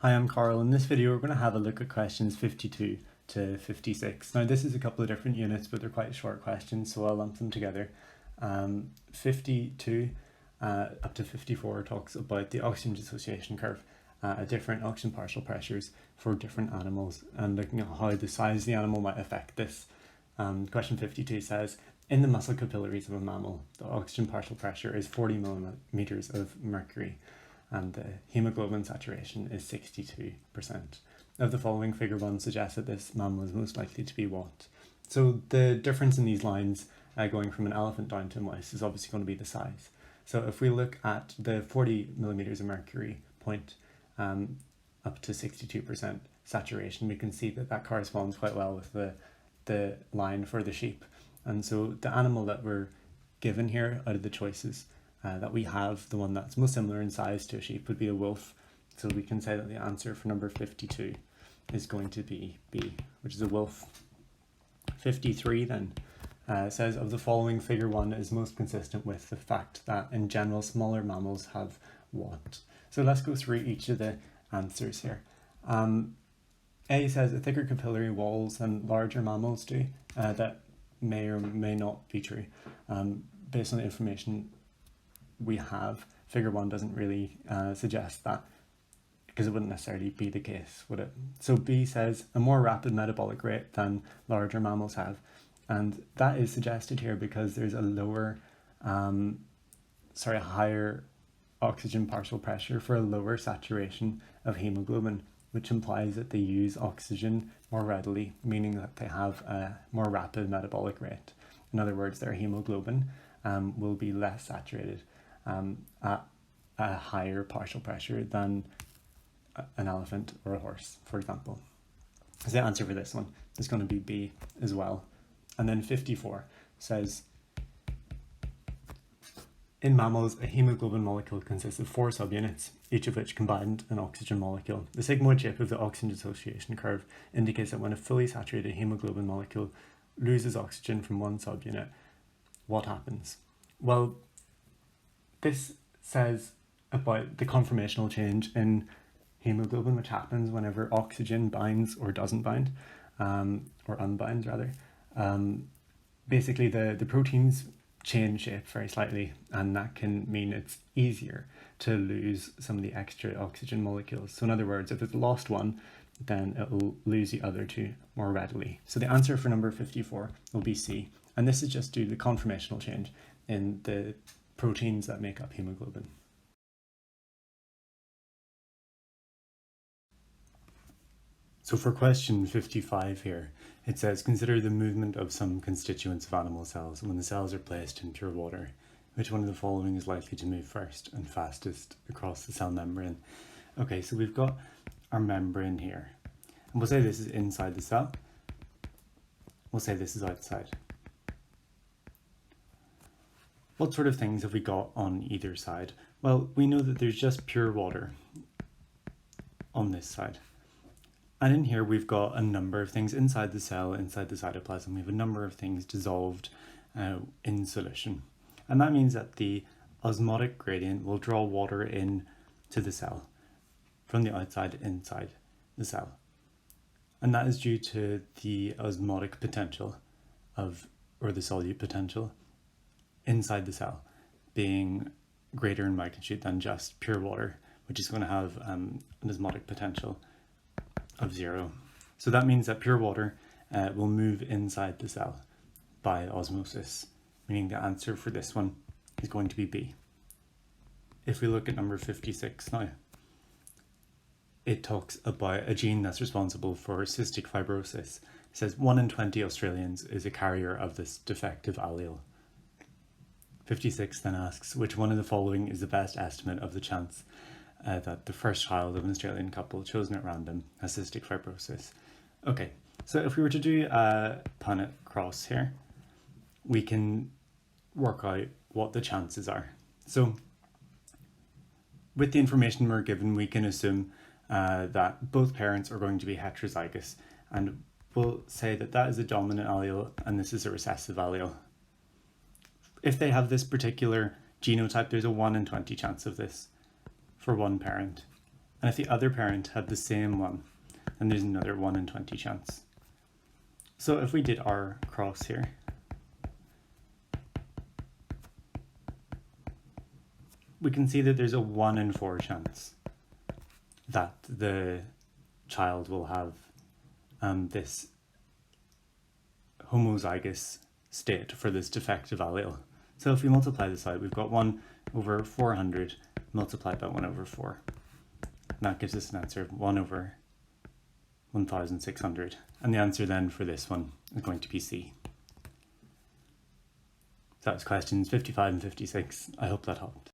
Hi, I'm Carl. In this video we're going to have a look at questions 52 to 56. Now this is a couple of different units, but they're quite short questions, so I'll lump them together. 52 up to 54 talks about the oxygen dissociation curve at different oxygen partial pressures for different animals and looking at how the size of the animal might affect this. Question 52 says, in the muscle capillaries of a mammal, the oxygen partial pressure is 40 millimeters of mercury and the hemoglobin saturation is 62%. Of the following, figure 1 suggests that this mammal is most likely to be what? So the difference in these lines going from an elephant down to a mouse is obviously going to be the size. So if we look at the 40 millimeters of mercury point up to 62% saturation, we can see that that corresponds quite well with the line for the sheep. And so the animal that we're given here out of the choices that we have, the one that's most similar in size to a sheep would be a wolf. So we can say that the answer for number 52 is going to be B, which is a wolf. 53 then says, of the following, figure 1 is most consistent with the fact that in general smaller mammals have what? So let's go through each of the answers here. A says a thicker capillary walls than larger mammals do. That may or may not be true. Based on the information we have, figure 1 doesn't really suggest that, because it wouldn't necessarily be the case, would it? So B says a more rapid metabolic rate than larger mammals have, and that is suggested here because there's a lower, higher oxygen partial pressure for a lower saturation of hemoglobin, which implies that they use oxygen more readily, meaning that they have a more rapid metabolic rate. In other words, their hemoglobin will be less saturated at a higher partial pressure than an elephant or a horse, for example. So the answer for this one is going to be B as well. And then 54 says, in mammals, a hemoglobin molecule consists of 4 subunits, each of which combined an oxygen molecule. The sigmoid shape of the oxygen dissociation curve indicates that when a fully saturated hemoglobin molecule loses oxygen from one subunit, what happens? Well, this says about the conformational change in hemoglobin, which happens whenever oxygen binds or doesn't bind, or unbinds rather. Basically the proteins change shape very slightly, and that can mean it's easier to lose some of the extra oxygen molecules. So in other words, if it's lost one, then it will lose the other two more readily. So the answer for number 54 will be C, and this is just due to the conformational change in the proteins that make up hemoglobin. So for question 55 here, it says, consider the movement of some constituents of animal cells when the cells are placed in pure water. Which one of the following is likely to move first and fastest across the cell membrane? Okay, so we've got our membrane here. And we'll say this is inside the cell. We'll say this is outside. What sort of things have we got on either side? Well, we know that there's just pure water on this side. And in here we've got a number of things inside the cell, inside the cytoplasm. We have a number of things dissolved in solution. And that means that the osmotic gradient will draw water in to the cell from the outside inside the cell. And that is due to the osmotic potential or the solute potential inside the cell being greater in magnitude than just pure water, which is going to have an osmotic potential of 0. So that means that pure water will move inside the cell by osmosis, meaning the answer for this one is going to be B. If we look at number 56 now, it talks about a gene that's responsible for cystic fibrosis. It says 1 in 20 Australians is a carrier of this defective allele. 56 then asks, which one of the following is the best estimate of the chance that the first child of an Australian couple chosen at random has cystic fibrosis? Okay, so if we were to do a Punnett cross here, we can work out what the chances are. So with the information we're given, we can assume that both parents are going to be heterozygous, and we'll say that that is a dominant allele and this is a recessive allele. If they have this particular genotype, there's a 1 in 20 chance of this for one parent. And if the other parent had the same one, then there's another 1 in 20 chance. So if we did R cross here, we can see that there's a 1 in 4 chance that the child will have this homozygous state for this defective allele. So if we multiply this out, we've got 1 over 400 multiplied by 1 over 4. And that gives us an answer of 1 over 1,600. And the answer then for this one is going to be C. So that was questions 55 and 56. I hope that helped.